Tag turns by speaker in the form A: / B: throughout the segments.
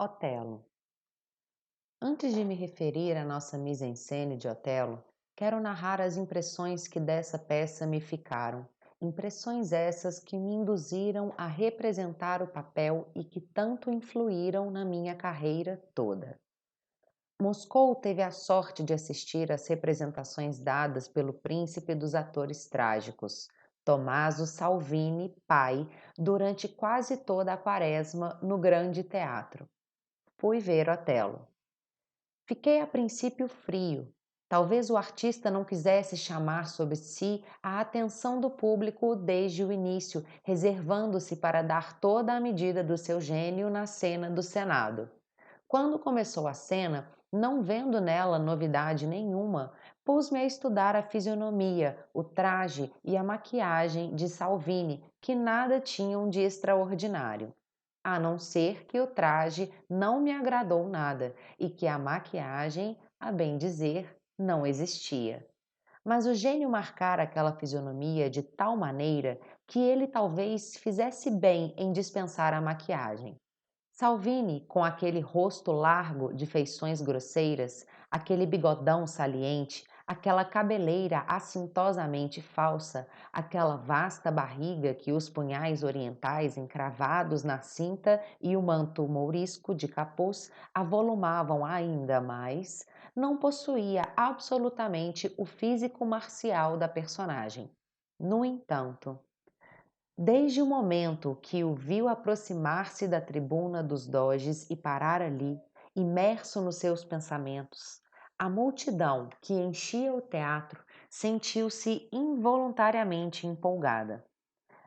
A: Otelo. Antes de me referir à nossa mise-en-scène de Otelo, quero narrar as impressões que dessa peça me ficaram. Impressões essas que me induziram a representar o papel e que tanto influíram na minha carreira toda. Moscou teve a sorte de assistir às representações dadas pelo príncipe dos atores trágicos, Tommaso Salvini, pai, durante quase toda a quaresma no Grande Teatro. Fui ver Otelo. Fiquei a princípio frio. Talvez o artista não quisesse chamar sobre si a atenção do público desde o início, reservando-se para dar toda a medida do seu gênio na cena do Senado. Quando começou a cena, não vendo nela novidade nenhuma, pus-me a estudar a fisionomia, o traje e a maquiagem de Salvini, que nada tinham de extraordinário, a não ser que o traje não me agradou nada e que a maquiagem, a bem dizer, não existia. Mas o gênio marcara aquela fisionomia de tal maneira que ele talvez fizesse bem em dispensar a maquiagem. Salvini, com aquele rosto largo de feições grosseiras, aquele bigodão saliente, aquela cabeleira assintosamente falsa, aquela vasta barriga que os punhais orientais encravados na cinta e o manto mourisco de capuz avolumavam ainda mais, não possuía absolutamente o físico marcial da personagem. No entanto, desde o momento que o viu aproximar-se da tribuna dos doges e parar ali, imerso nos seus pensamentos, a multidão que enchia o teatro sentiu-se involuntariamente empolgada.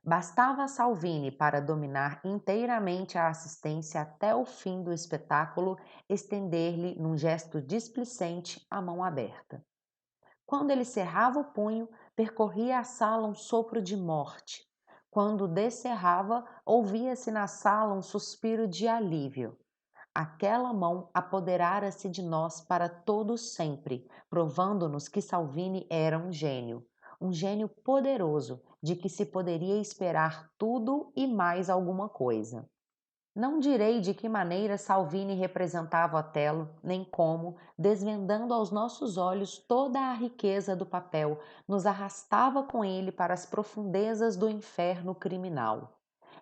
A: Bastava a Salvini para dominar inteiramente a assistência até o fim do espetáculo, estender-lhe, num gesto displicente, a mão aberta. Quando ele cerrava o punho, percorria a sala um sopro de morte. Quando descerrava, ouvia-se na sala um suspiro de alívio. Aquela mão apoderara-se de nós para todo sempre, provando-nos que Salvini era um gênio poderoso, de que se poderia esperar tudo e mais alguma coisa. Não direi de que maneira Salvini representava Otelo, nem como, desvendando aos nossos olhos toda a riqueza do papel, nos arrastava com ele para as profundezas do inferno criminal.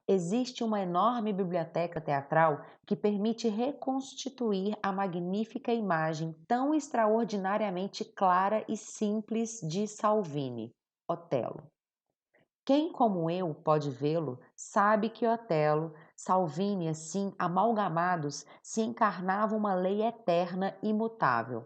A: Existe uma enorme biblioteca teatral que permite reconstituir a magnífica imagem tão extraordinariamente clara e simples de Salvini, Otelo. Quem, como eu, pode vê-lo, sabe que Otelo, Salvini, assim, amalgamados, se encarnava uma lei eterna e imutável.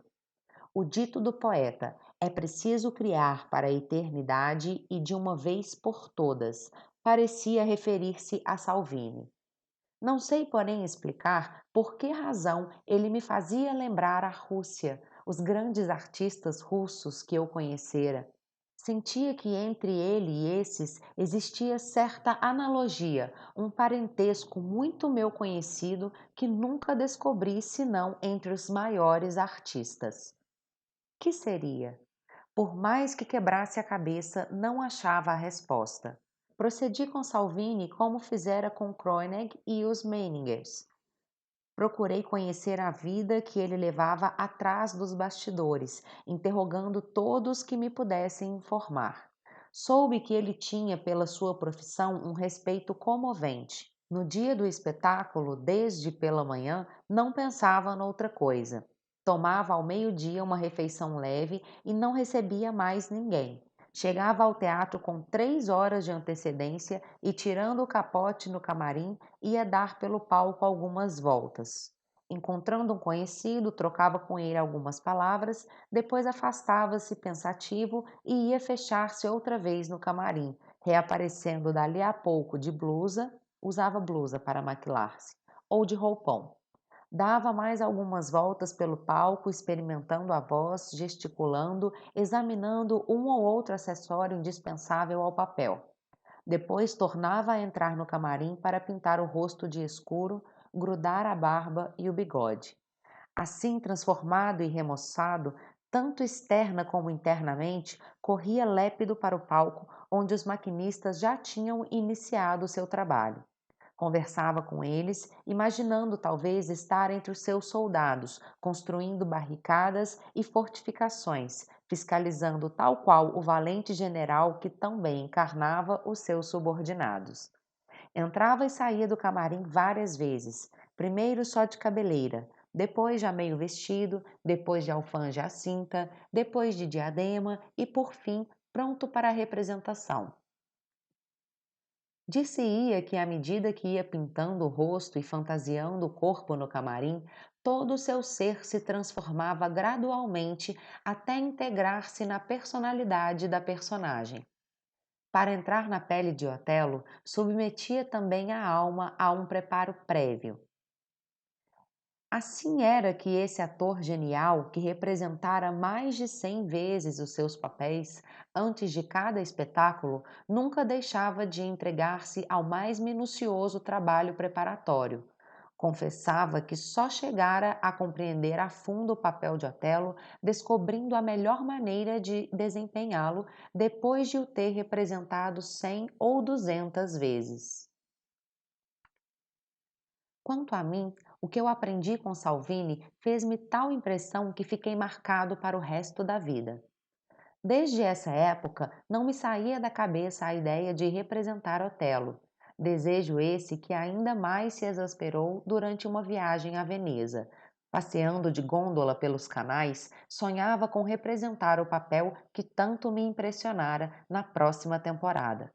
A: O dito do poeta: é preciso criar para a eternidade e de uma vez por todas, parecia referir-se a Salvini. Não sei, porém, explicar por que razão ele me fazia lembrar a Rússia, os grandes artistas russos que eu conhecera. Sentia que entre ele e esses existia certa analogia, um parentesco muito meu conhecido que nunca descobri senão entre os maiores artistas. Que seria? Por mais que quebrasse a cabeça, não achava a resposta. Procedi com Salvini como fizera com Kroenig e os Meiningers. Procurei conhecer a vida que ele levava atrás dos bastidores, interrogando todos que me pudessem informar. Soube que ele tinha, pela sua profissão, um respeito comovente. No dia do espetáculo, desde pela manhã, não pensava noutra coisa. Tomava ao meio-dia uma refeição leve e não recebia mais ninguém. Chegava ao teatro com 3 horas de antecedência e, tirando o capote no camarim, ia dar pelo palco algumas voltas. Encontrando um conhecido, trocava com ele algumas palavras, depois afastava-se pensativo e ia fechar-se outra vez no camarim, reaparecendo dali a pouco de blusa, usava blusa para maquilar-se, ou de roupão. Dava mais algumas voltas pelo palco, experimentando a voz, gesticulando, examinando um ou outro acessório indispensável ao papel. Depois tornava a entrar no camarim para pintar o rosto de escuro, grudar a barba e o bigode. Assim, transformado e remoçado, tanto externa como internamente, corria lépido para o palco, onde os maquinistas já tinham iniciado o seu trabalho. Conversava com eles, imaginando talvez estar entre os seus soldados, construindo barricadas e fortificações, fiscalizando tal qual o valente general que tão bem encarnava os seus subordinados. Entrava e saía do camarim várias vezes, primeiro só de cabeleira, depois já meio vestido, depois de alfanja à cinta, depois de diadema e, por fim, pronto para a representação. Dir-se-ia que, à medida que ia pintando o rosto e fantasiando o corpo no camarim, todo o seu ser se transformava gradualmente até integrar-se na personalidade da personagem. Para entrar na pele de Otelo, submetia também a alma a um preparo prévio. Assim era que esse ator genial, que representara mais de 100 vezes os seus papéis, antes de cada espetáculo, nunca deixava de entregar-se ao mais minucioso trabalho preparatório. Confessava que só chegara a compreender a fundo o papel de Otelo, descobrindo a melhor maneira de desempenhá-lo depois de o ter representado 100 ou 200 vezes. Quanto a mim, o que eu aprendi com Salvini fez-me tal impressão que fiquei marcado para o resto da vida. Desde essa época, não me saía da cabeça a ideia de representar Otelo. Desejo esse que ainda mais se exasperou durante uma viagem a Veneza. Passeando de gôndola pelos canais, sonhava com representar o papel que tanto me impressionara na próxima temporada.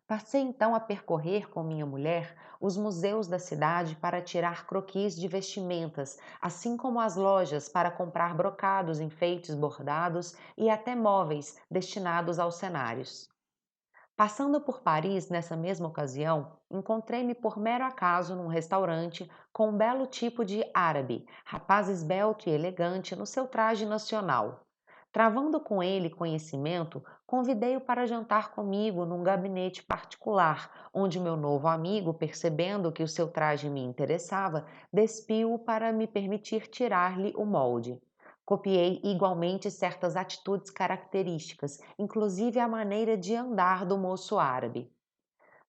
A: Passei então a percorrer com minha mulher os museus da cidade para tirar croquis de vestimentas, assim como as lojas para comprar brocados, enfeites bordados e até móveis destinados aos cenários. Passando por Paris nessa mesma ocasião, encontrei-me por mero acaso num restaurante com um belo tipo de árabe, rapaz esbelto e elegante no seu traje nacional. Travando com ele conhecimento, convidei-o para jantar comigo num gabinete particular, onde meu novo amigo, percebendo que o seu traje me interessava, despiu-o para me permitir tirar-lhe o molde. Copiei igualmente certas atitudes características, inclusive a maneira de andar do moço árabe.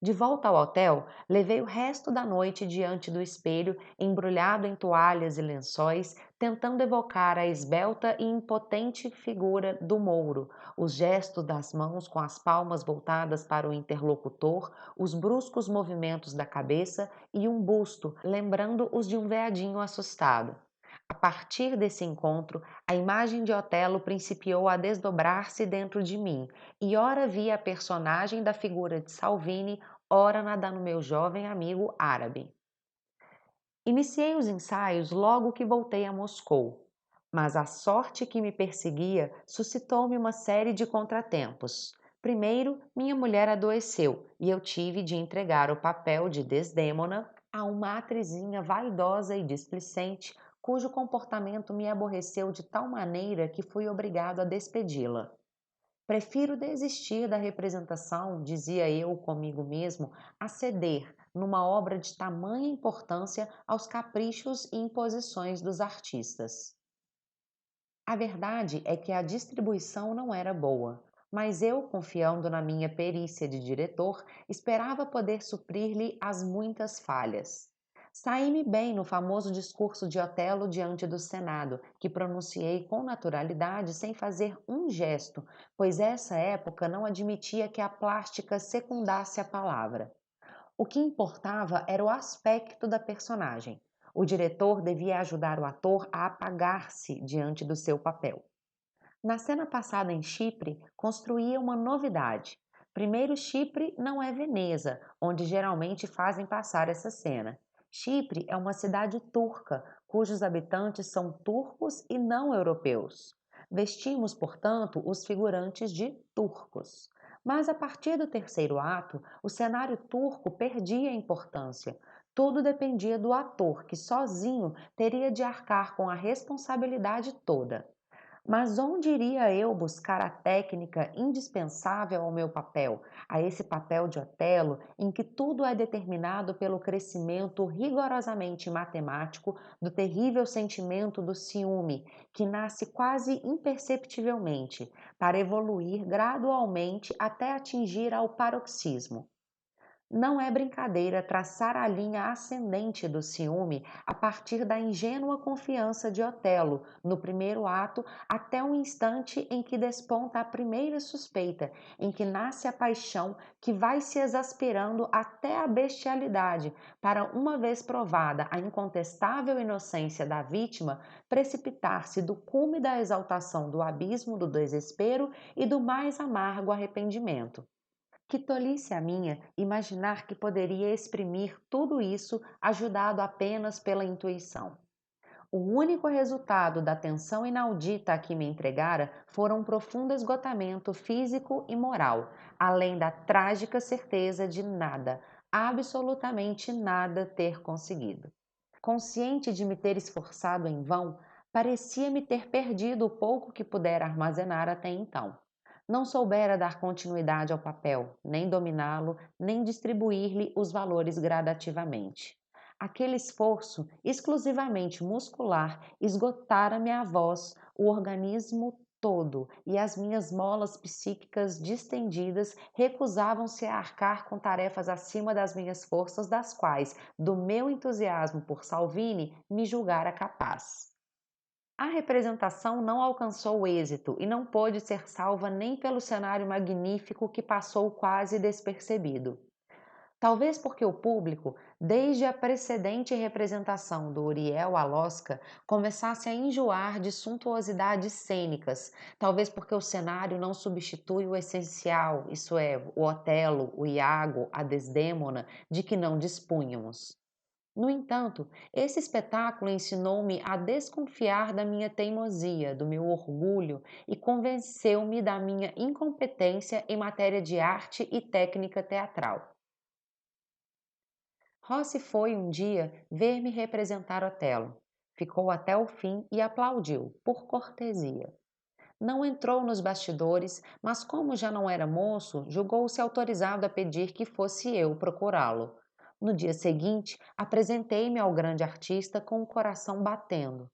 A: De volta ao hotel, levei o resto da noite diante do espelho, embrulhado em toalhas e lençóis, tentando evocar a esbelta e impotente figura do Mouro, os gestos das mãos com as palmas voltadas para o interlocutor, os bruscos movimentos da cabeça e um busto, lembrando os de um veadinho assustado. A partir desse encontro, a imagem de Otelo principiou a desdobrar-se dentro de mim, e ora via a personagem da figura de Salvini, ora na no meu jovem amigo árabe. Iniciei os ensaios logo que voltei a Moscou, mas a sorte que me perseguia suscitou-me uma série de contratempos. Primeiro, minha mulher adoeceu e eu tive de entregar o papel de Desdémona a uma atrizinha vaidosa e displicente, cujo comportamento me aborreceu de tal maneira que fui obrigado a despedi-la. Prefiro desistir da representação, dizia eu comigo mesmo, a ceder, numa obra de tamanha importância, aos caprichos e imposições dos artistas. A verdade é que a distribuição não era boa, mas eu, confiando na minha perícia de diretor, esperava poder suprir-lhe as muitas falhas. Saí-me bem no famoso discurso de Otelo diante do Senado, que pronunciei com naturalidade sem fazer um gesto, pois essa época não admitia que a plástica secundasse a palavra. O que importava era o aspecto da personagem. O diretor devia ajudar o ator a apagar-se diante do seu papel. Na cena passada em Chipre, construía uma novidade. Primeiro, Chipre não é Veneza, onde geralmente fazem passar essa cena. Chipre é uma cidade turca, cujos habitantes são turcos e não europeus. Vestimos, portanto, os figurantes de turcos. Mas a partir do terceiro ato, o cenário turco perdia importância. Tudo dependia do ator, que sozinho teria de arcar com a responsabilidade toda. Mas onde iria eu buscar a técnica indispensável ao meu papel, a esse papel de Otelo, em que tudo é determinado pelo crescimento rigorosamente matemático do terrível sentimento do ciúme, que nasce quase imperceptivelmente, para evoluir gradualmente até atingir ao paroxismo? Não é brincadeira traçar a linha ascendente do ciúme a partir da ingênua confiança de Otelo no primeiro ato até o instante em que desponta a primeira suspeita, em que nasce a paixão que vai se exasperando até a bestialidade, para, uma vez provada a incontestável inocência da vítima, precipitar-se do cume da exaltação do abismo do desespero e do mais amargo arrependimento. Que tolice a minha imaginar que poderia exprimir tudo isso ajudado apenas pela intuição. O único resultado da tensão inaudita a que me entregara fora um profundo esgotamento físico e moral, além da trágica certeza de nada, absolutamente nada ter conseguido. Consciente de me ter esforçado em vão, parecia-me ter perdido o pouco que pudera armazenar até então. Não soubera dar continuidade ao papel, nem dominá-lo, nem distribuir-lhe os valores gradativamente. Aquele esforço, exclusivamente muscular, esgotara-me a voz, o organismo todo, e as minhas molas psíquicas distendidas recusavam-se a arcar com tarefas acima das minhas forças, das quais, do meu entusiasmo por Salvini, me julgara capaz. A representação não alcançou êxito e não pôde ser salva nem pelo cenário magnífico que passou quase despercebido. Talvez porque o público, desde a precedente representação do Uriel Alosca, começasse a enjoar de suntuosidades cênicas, talvez porque o cenário não substitui o essencial, isso é, o Otelo, o Iago, a Desdémona, de que não dispunhamos. No entanto, esse espetáculo ensinou-me a desconfiar da minha teimosia, do meu orgulho e convenceu-me da minha incompetência em matéria de arte e técnica teatral. Rossi foi um dia ver-me representar Otelo. Ficou até o fim e aplaudiu, por cortesia. Não entrou nos bastidores, mas como já não era moço, julgou-se autorizado a pedir que fosse eu procurá-lo. No dia seguinte, apresentei-me ao grande artista com o coração batendo.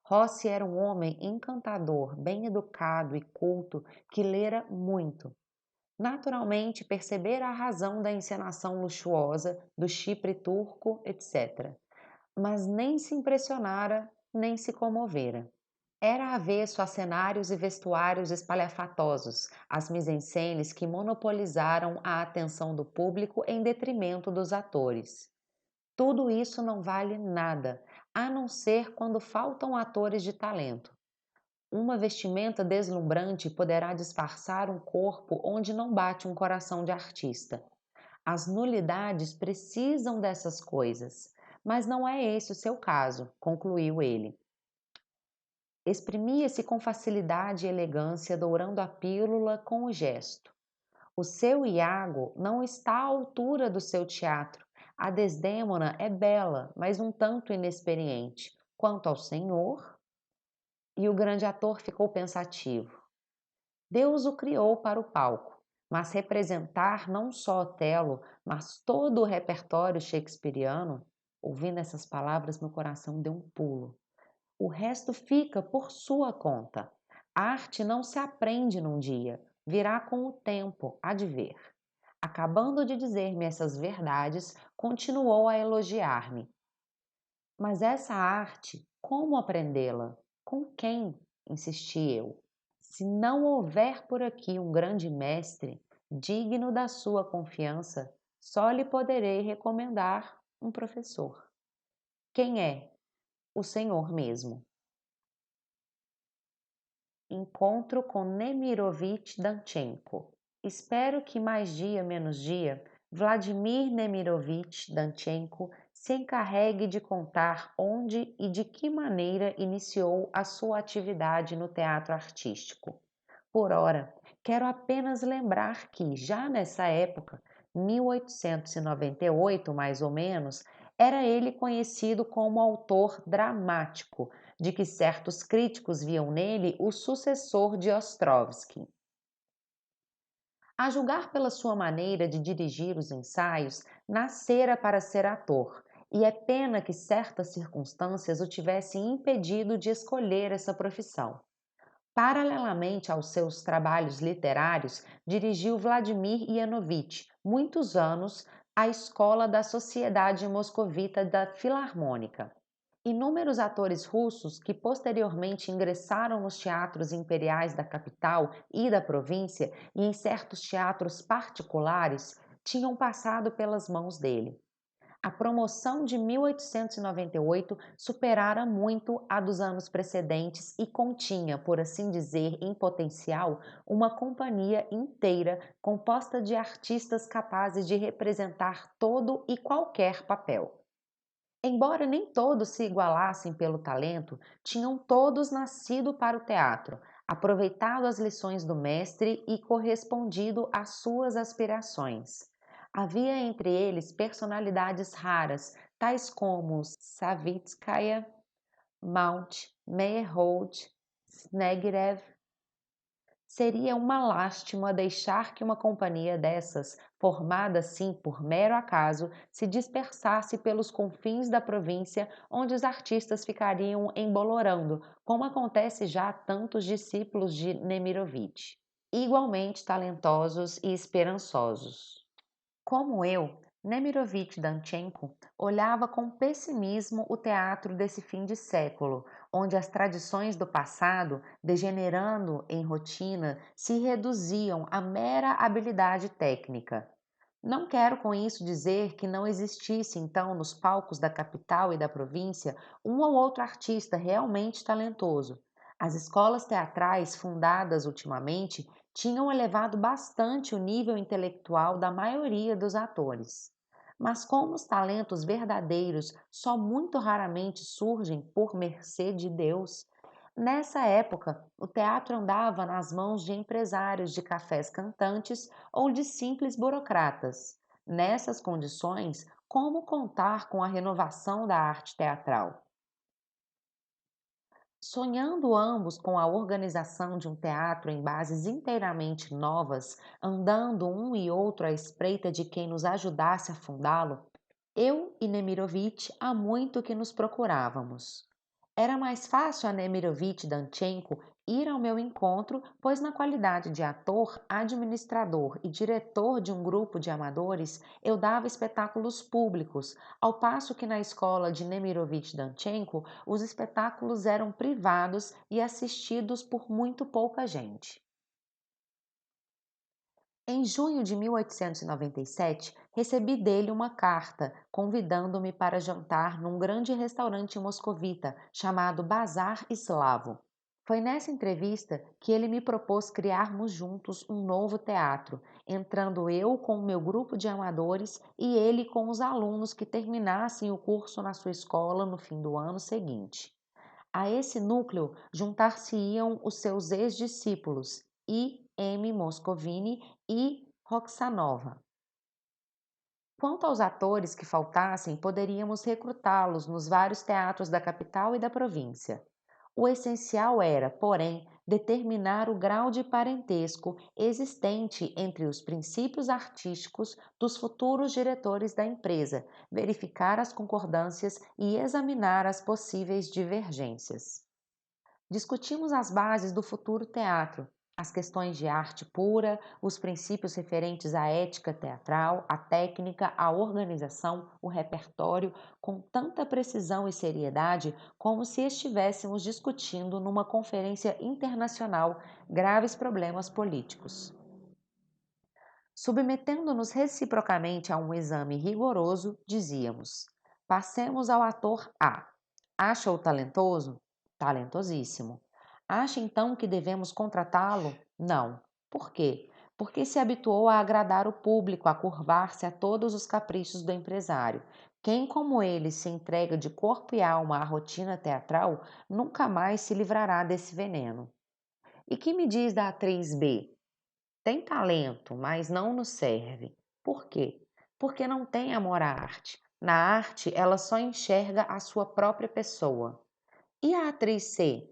A: Rossi era um homem encantador, bem educado e culto, que lera muito. Naturalmente, percebera a razão da encenação luxuosa, do chipre turco, etc. Mas nem se impressionara, nem se comovera. Era avesso a cenários e vestuários espalhafatosos, às mise-en-scenes que monopolizaram a atenção do público em detrimento dos atores. Tudo isso não vale nada, a não ser quando faltam atores de talento. Uma vestimenta deslumbrante poderá disfarçar um corpo onde não bate um coração de artista. As nulidades precisam dessas coisas, mas não é esse o seu caso, concluiu ele. Exprimia-se com facilidade e elegância, dourando a pílula com o gesto. O seu Iago não está à altura do seu teatro. A Desdémona é bela, mas um tanto inexperiente. Quanto ao senhor... E o grande ator ficou pensativo. Deus o criou para o palco, mas representar não só Otelo, mas todo o repertório shakespeariano, ouvindo essas palavras, meu coração deu um pulo. O resto fica por sua conta. A arte não se aprende num dia, virá com o tempo, há de ver. Acabando de dizer-me essas verdades, continuou a elogiar-me. Mas essa arte, como aprendê-la? Com quem? Insisti eu. Se não houver por aqui um grande mestre, digno da sua confiança, só lhe poderei recomendar um professor. Quem é? O senhor mesmo. Encontro com Nemirovich Danchenko. Espero que mais dia menos dia, Vladimir Nemirovich Danchenko se encarregue de contar onde e de que maneira iniciou a sua atividade no teatro artístico. Por ora, quero apenas lembrar que, já nessa época, 1898 mais ou menos, era ele conhecido como autor dramático, de que certos críticos viam nele o sucessor de Ostrovsky. A julgar pela sua maneira de dirigir os ensaios, nascera para ser ator, e é pena que certas circunstâncias o tivessem impedido de escolher essa profissão. Paralelamente aos seus trabalhos literários, dirigiu Vladimir Yanovitch muitos anos, a escola da Sociedade Moscovita da Filarmônica. Inúmeros atores russos que posteriormente ingressaram nos teatros imperiais da capital e da província e em certos teatros particulares tinham passado pelas mãos dele. A promoção de 1898 superara muito a dos anos precedentes e continha, por assim dizer, em potencial, uma companhia inteira composta de artistas capazes de representar todo e qualquer papel. Embora nem todos se igualassem pelo talento, tinham todos nascido para o teatro, aproveitado as lições do mestre e correspondido às suas aspirações. Havia entre eles personalidades raras, tais como Savitskaya, Mount, Meyerhold, Snegrev. Seria uma lástima deixar que uma companhia dessas, formada assim por mero acaso, se dispersasse pelos confins da província, onde os artistas ficariam embolorando, como acontece já a tantos discípulos de Nemirovitch, igualmente talentosos e esperançosos. Como eu, Nemirovitch Danchenko olhava com pessimismo o teatro desse fim de século, onde as tradições do passado, degenerando em rotina, se reduziam à mera habilidade técnica. Não quero com isso dizer que não existisse então nos palcos da capital e da província um ou outro artista realmente talentoso. As escolas teatrais fundadas ultimamente tinham elevado bastante o nível intelectual da maioria dos atores. Mas como os talentos verdadeiros só muito raramente surgem por mercê de Deus, nessa época o teatro andava nas mãos de empresários de cafés cantantes ou de simples burocratas. Nessas condições, como contar com a renovação da arte teatral? Sonhando ambos com a organização de um teatro em bases inteiramente novas, andando um e outro à espreita de quem nos ajudasse a fundá-lo, eu e Nemirovitch há muito que nos procurávamos. Era mais fácil a Nemirovitch Danchenko ir ao meu encontro, pois na qualidade de ator, administrador e diretor de um grupo de amadores, eu dava espetáculos públicos, ao passo que na escola de Nemirovitch Danchenko os espetáculos eram privados e assistidos por muito pouca gente. Em junho de 1897, recebi dele uma carta convidando-me para jantar num grande restaurante moscovita chamado Bazar Eslavo. Foi nessa entrevista que ele me propôs criarmos juntos um novo teatro, entrando eu com o meu grupo de amadores e ele com os alunos que terminassem o curso na sua escola no fim do ano seguinte. A esse núcleo juntar-se-iam os seus ex-discípulos, I. M. Moscovini e Roxanova. Quanto aos atores que faltassem, poderíamos recrutá-los nos vários teatros da capital e da província. O essencial era, porém, determinar o grau de parentesco existente entre os princípios artísticos dos futuros diretores da empresa, verificar as concordâncias e examinar as possíveis divergências. Discutimos as bases do futuro teatro, as questões de arte pura, os princípios referentes à ética teatral, à técnica, à organização, o repertório, com tanta precisão e seriedade como se estivéssemos discutindo numa conferência internacional graves problemas políticos. Submetendo-nos reciprocamente a um exame rigoroso, dizíamos: passemos ao ator A. Acha-o talentoso? Talentosíssimo. Acha então que devemos contratá-lo? Não. Por quê? Porque se habituou a agradar o público, a curvar-se a todos os caprichos do empresário. Quem, como ele, se entrega de corpo e alma à rotina teatral, nunca mais se livrará desse veneno. E que me diz da atriz B? Tem talento, mas não nos serve. Por quê? Porque não tem amor à arte. Na arte, ela só enxerga a sua própria pessoa. E a atriz C?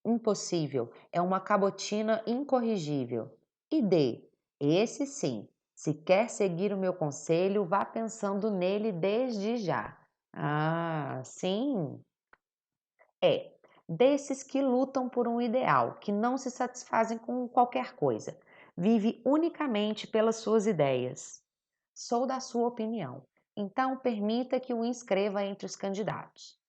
A: Impossível, é uma cabotina incorrigível. E D? Esse sim. Se quer seguir o meu conselho, vá pensando nele desde já. Ah, sim? É, desses que lutam por um ideal, que não se satisfazem com qualquer coisa. Vive unicamente pelas suas ideias. Sou da sua opinião, então permita que o inscreva entre os candidatos.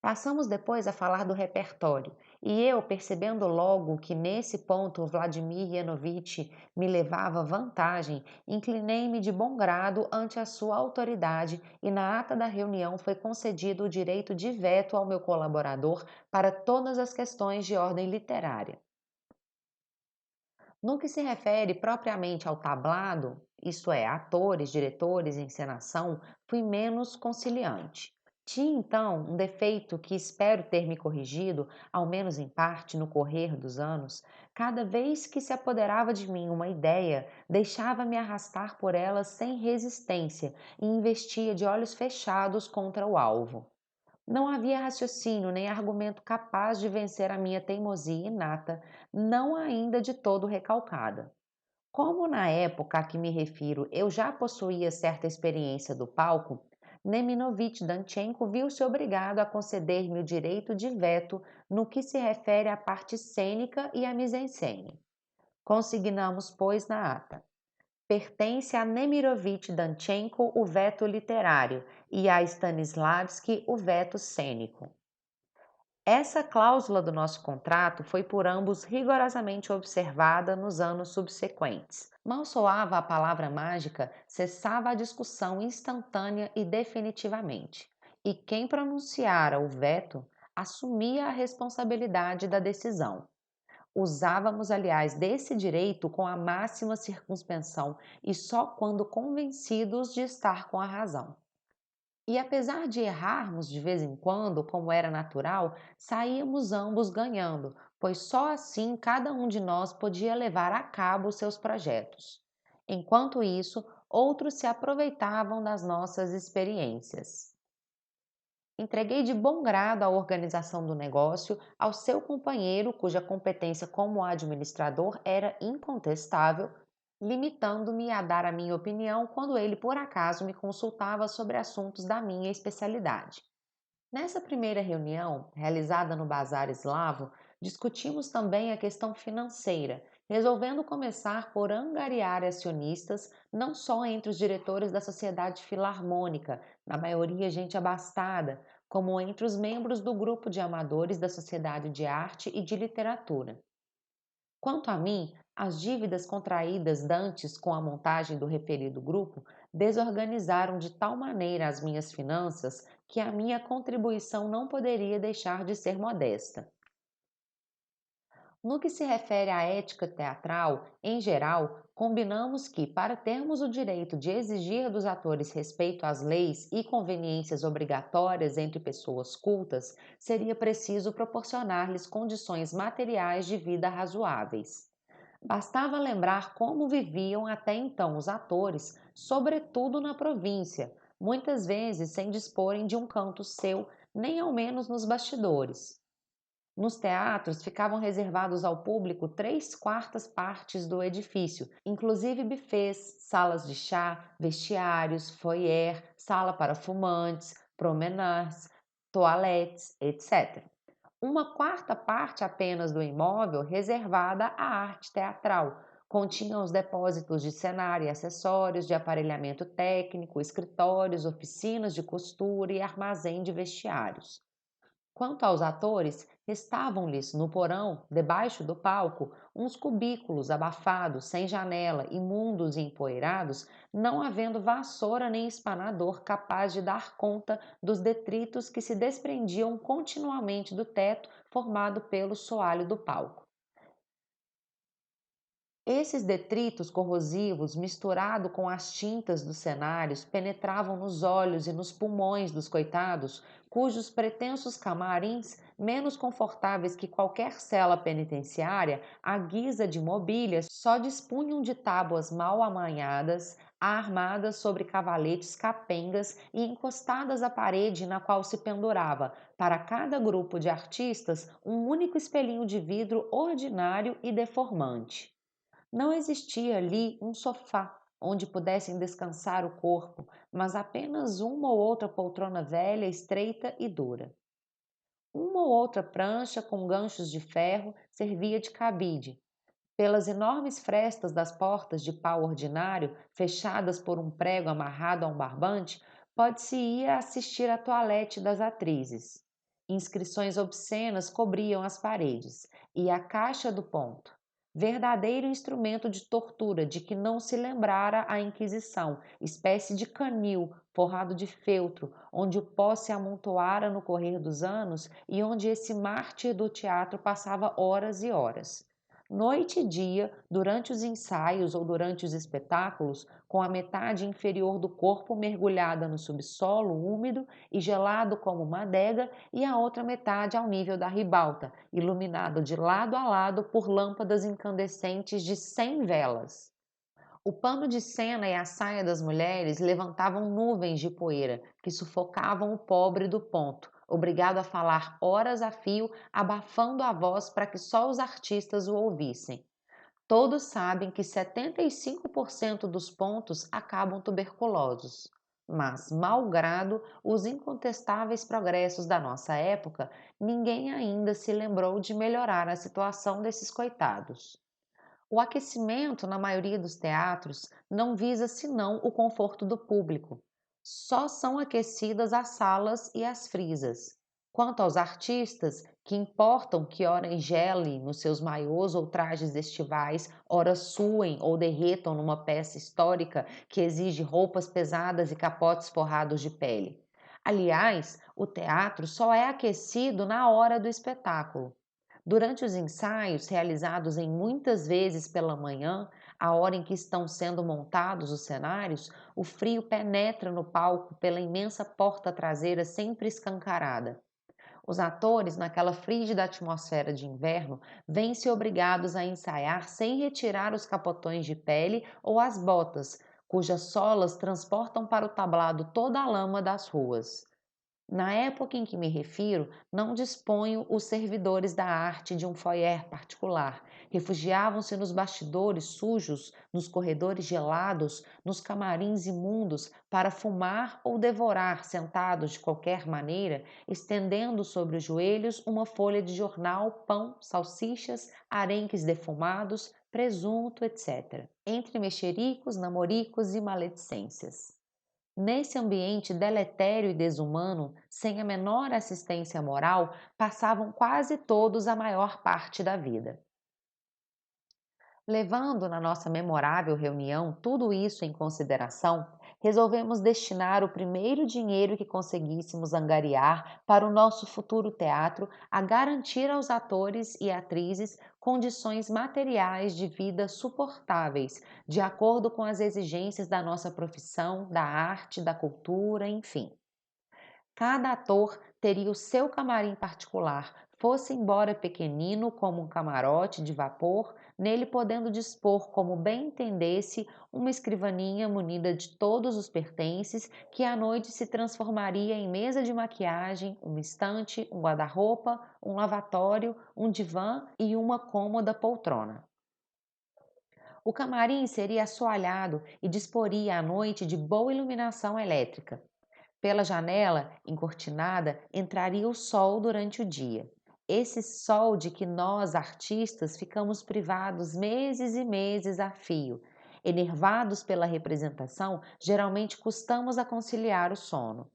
A: Passamos depois a falar do repertório, e eu, percebendo logo que nesse ponto Vladimir Yanovitch me levava vantagem, inclinei-me de bom grado ante a sua autoridade e na ata da reunião foi concedido o direito de veto ao meu colaborador para todas as questões de ordem literária. No que se refere propriamente ao tablado, isto é, atores, diretores, encenação, fui menos conciliante. Tinha então um defeito que espero ter me corrigido, ao menos em parte, no correr dos anos. Cada vez que se apoderava de mim uma ideia, deixava-me arrastar por ela sem resistência e investia de olhos fechados contra o alvo. Não havia raciocínio nem argumento capaz de vencer a minha teimosia inata, não ainda de todo recalcada. Como na época a que me refiro eu já possuía certa experiência do palco, Neminovich Danchenko viu-se obrigado a conceder-me o direito de veto no que se refere à parte cênica e à mise-en-scène. Consignamos, pois, na ata. Pertence a Nemirovich Danchenko o veto literário e a Stanislavski o veto cênico. Essa cláusula do nosso contrato foi por ambos rigorosamente observada nos anos subsequentes. Mal soava a palavra mágica, cessava a discussão instantânea e definitivamente. E quem pronunciara o veto assumia a responsabilidade da decisão. Usávamos, aliás, desse direito com a máxima circunspensão e só quando convencidos de estar com a razão. E apesar de errarmos de vez em quando, como era natural, saíamos ambos ganhando, pois só assim cada um de nós podia levar a cabo seus projetos. Enquanto isso, outros se aproveitavam das nossas experiências. Entreguei de bom grado a organização do negócio ao seu companheiro, cuja competência como administrador era incontestável, limitando-me a dar a minha opinião quando ele por acaso me consultava sobre assuntos da minha especialidade. Nessa primeira reunião, realizada no Bazar Eslavo, discutimos também a questão financeira, resolvendo começar por angariar acionistas não só entre os diretores da Sociedade Filarmônica, na maioria gente abastada, como entre os membros do grupo de amadores da Sociedade de Arte e de Literatura. Quanto a mim, as dívidas contraídas dantes com a montagem do referido grupo desorganizaram de tal maneira as minhas finanças que a minha contribuição não poderia deixar de ser modesta. No que se refere à ética teatral, em geral, combinamos que, para termos o direito de exigir dos atores respeito às leis e conveniências obrigatórias entre pessoas cultas, seria preciso proporcionar-lhes condições materiais de vida razoáveis. Bastava lembrar como viviam até então os atores, sobretudo na província, muitas vezes sem disporem de um canto seu, nem ao menos nos bastidores. Nos teatros ficavam reservados ao público três quartas partes do edifício, inclusive bufês, salas de chá, vestiários, foyer, sala para fumantes, promenades, toaletes, etc. Uma quarta parte apenas do imóvel reservada à arte teatral. Continha os depósitos de cenário e acessórios, de aparelhamento técnico, escritórios, oficinas de costura e armazém de vestiários. Quanto aos atores, estavam-lhes no porão, debaixo do palco, uns cubículos abafados, sem janela, imundos e empoeirados, não havendo vassoura nem espanador capaz de dar conta dos detritos que se desprendiam continuamente do teto formado pelo soalho do palco. Esses detritos corrosivos, misturado com as tintas dos cenários, penetravam nos olhos e nos pulmões dos coitados, cujos pretensos camarins, menos confortáveis que qualquer cela penitenciária, à guisa de mobílias, só dispunham de tábuas mal amanhadas, armadas sobre cavaletes capengas e encostadas à parede na qual se pendurava, para cada grupo de artistas, um único espelhinho de vidro ordinário e deformante. Não existia ali um sofá onde pudessem descansar o corpo, mas apenas uma ou outra poltrona velha, estreita e dura. Uma ou outra prancha com ganchos de ferro servia de cabide. Pelas enormes frestas das portas de pau ordinário, fechadas por um prego amarrado a um barbante, pode-se ir assistir à toalete das atrizes. Inscrições obscenas cobriam as paredes, e a caixa do ponto, verdadeiro instrumento de tortura de que não se lembrara a Inquisição, espécie de canil forrado de feltro, onde o pó se amontoara no correr dos anos e onde esse mártir do teatro passava horas e horas. Noite e dia, durante os ensaios ou durante os espetáculos, com a metade inferior do corpo mergulhada no subsolo úmido e gelado como uma adega, e a outra metade ao nível da ribalta, iluminado de lado a lado por lâmpadas incandescentes de 100 velas. O pano de cena e a saia das mulheres levantavam nuvens de poeira que sufocavam o pobre do ponto, obrigado a falar horas a fio, abafando a voz para que só os artistas o ouvissem. Todos sabem que 75% dos pontos acabam tuberculosos. Mas, malgrado os incontestáveis progressos da nossa época, ninguém ainda se lembrou de melhorar a situação desses coitados. O aquecimento, na maioria dos teatros, não visa senão o conforto do público. Só são aquecidas as salas e as frisas. Quanto aos artistas, que importam que ora engelem nos seus maiôs ou trajes estivais, ora suem ou derretam numa peça histórica que exige roupas pesadas e capotes forrados de pele. Aliás, o teatro só é aquecido na hora do espetáculo. Durante os ensaios, realizados em muitas vezes pela manhã, a hora em que estão sendo montados os cenários, o frio penetra no palco pela imensa porta traseira sempre escancarada. Os atores, naquela frígida atmosfera de inverno, vêm-se obrigados a ensaiar sem retirar os capotões de pele ou as botas, cujas solas transportam para o tablado toda a lama das ruas. Na época em que me refiro, não disponho os servidores da arte de um foyer particular. Refugiavam-se nos bastidores sujos, nos corredores gelados, nos camarins imundos, para fumar ou devorar sentados de qualquer maneira, estendendo sobre os joelhos uma folha de jornal, pão, salsichas, arenques defumados, presunto, etc. Entre mexericos, namoricos e maledicências. Nesse ambiente deletério e desumano, sem a menor assistência moral, passavam quase todos a maior parte da vida. Levando na nossa memorável reunião tudo isso em consideração, resolvemos destinar o primeiro dinheiro que conseguíssemos angariar para o nosso futuro teatro a garantir aos atores e atrizes condições materiais de vida suportáveis, de acordo com as exigências da nossa profissão, da arte, da cultura, enfim. Cada ator teria o seu camarim particular, fosse embora pequenino como um camarote de vapor, nele podendo dispor como bem entendesse uma escrivaninha munida de todos os pertences, que à noite se transformaria em mesa de maquiagem, uma estante, um guarda-roupa, um lavatório, um divã e uma cômoda poltrona. O camarim seria assoalhado e disporia à noite de boa iluminação elétrica. Pela janela, encortinada, entraria o sol durante o dia. Esse sol de que nós, artistas, ficamos privados meses e meses a fio. Enervados pela representação, geralmente custamos a conciliar o sono.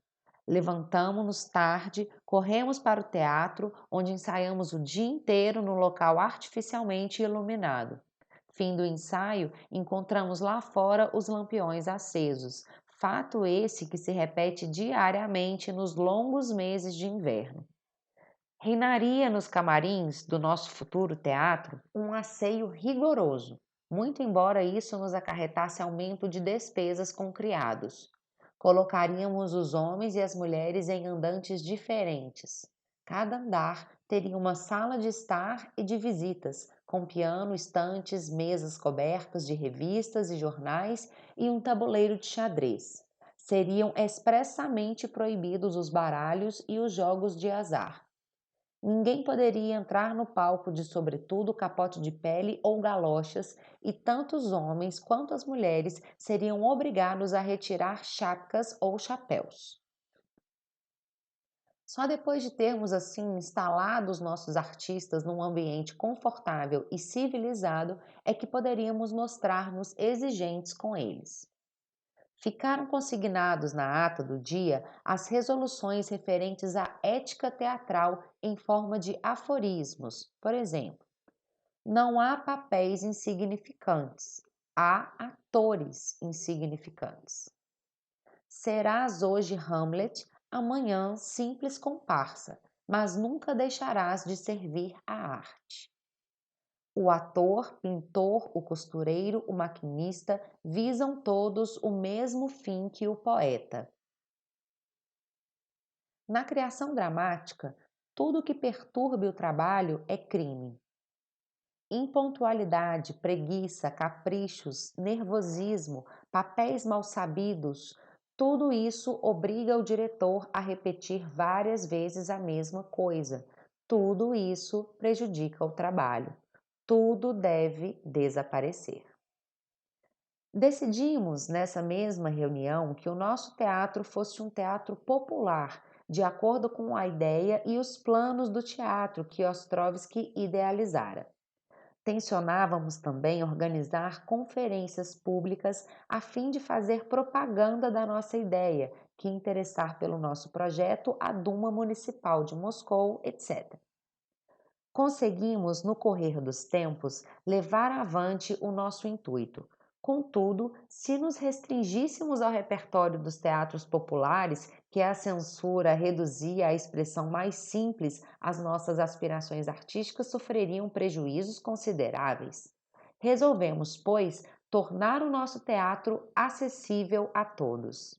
A: Levantamo-nos tarde, corremos para o teatro, onde ensaiamos o dia inteiro no local artificialmente iluminado. Fim do ensaio, encontramos lá fora os lampiões acesos, fato esse que se repete diariamente nos longos meses de inverno. Reinaria nos camarins do nosso futuro teatro um asseio rigoroso, muito embora isso nos acarretasse aumento de despesas com criados. Colocaríamos os homens e as mulheres em andantes diferentes. Cada andar teria uma sala de estar e de visitas, com piano, estantes, mesas cobertas de revistas e jornais e um tabuleiro de xadrez. Seriam expressamente proibidos os baralhos e os jogos de azar. Ninguém poderia entrar no palco de sobretudo, capote de pele ou galochas, e tanto os homens quanto as mulheres seriam obrigados a retirar chapcas ou chapéus. Só depois de termos assim instalado os nossos artistas num ambiente confortável e civilizado é que poderíamos mostrar-nos exigentes com eles. Ficaram consignados na ata do dia as resoluções referentes à ética teatral em forma de aforismos. Por exemplo, não há papéis insignificantes, há atores insignificantes. Serás hoje Hamlet, amanhã simples comparsa, mas nunca deixarás de servir à arte. O ator, pintor, o costureiro, o maquinista visam todos o mesmo fim que o poeta. Na criação dramática, tudo que perturbe o trabalho é crime. Impontualidade, preguiça, caprichos, nervosismo, papéis mal sabidos, tudo isso obriga o diretor a repetir várias vezes a mesma coisa. Tudo isso prejudica o trabalho. Tudo deve desaparecer. Decidimos nessa mesma reunião que o nosso teatro fosse um teatro popular, de acordo com a ideia e os planos do teatro que Ostrovsky idealizara. Tensionávamos também organizar conferências públicas a fim de fazer propaganda da nossa ideia, que interessar pelo nosso projeto a Duma Municipal de Moscou, etc. Conseguimos, no correr dos tempos, levar avante o nosso intuito. Contudo, se nos restringíssemos ao repertório dos teatros populares, que a censura reduzia à expressão mais simples, as nossas aspirações artísticas sofreriam prejuízos consideráveis. Resolvemos, pois, tornar o nosso teatro acessível a todos.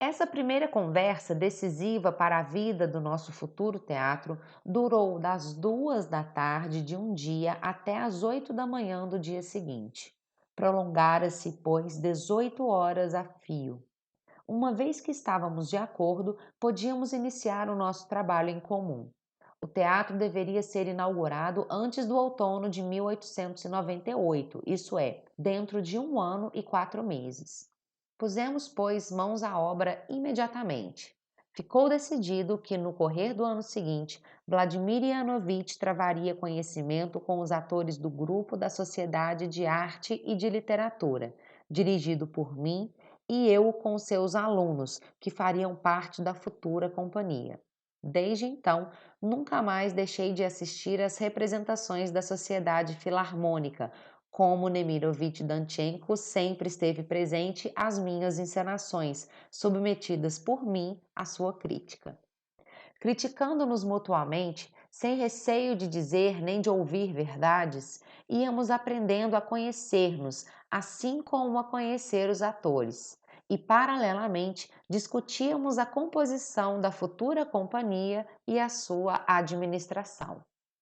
A: Essa primeira conversa, decisiva para a vida do nosso futuro teatro, durou das 2 da tarde de um dia até as 8 da manhã do dia seguinte. Prolongara-se, pois, 18 horas a fio. Uma vez que estávamos de acordo, podíamos iniciar o nosso trabalho em comum. O teatro deveria ser inaugurado antes do outono de 1898, isso é, dentro de 1 ano e 4 meses. Pusemos, pois, mãos à obra imediatamente. Ficou decidido que, no correr do ano seguinte, Vladimir Yanovitch travaria conhecimento com os atores do grupo da Sociedade de Arte e de Literatura, dirigido por mim, e eu com seus alunos, que fariam parte da futura companhia. Desde então, nunca mais deixei de assistir às representações da Sociedade Filarmônica, como Nemirovich Danchenko sempre esteve presente às minhas encenações, submetidas por mim à sua crítica. Criticando-nos mutuamente, sem receio de dizer nem de ouvir verdades, íamos aprendendo a conhecer-nos, assim como a conhecer os atores. E, paralelamente, discutíamos a composição da futura companhia e a sua administração.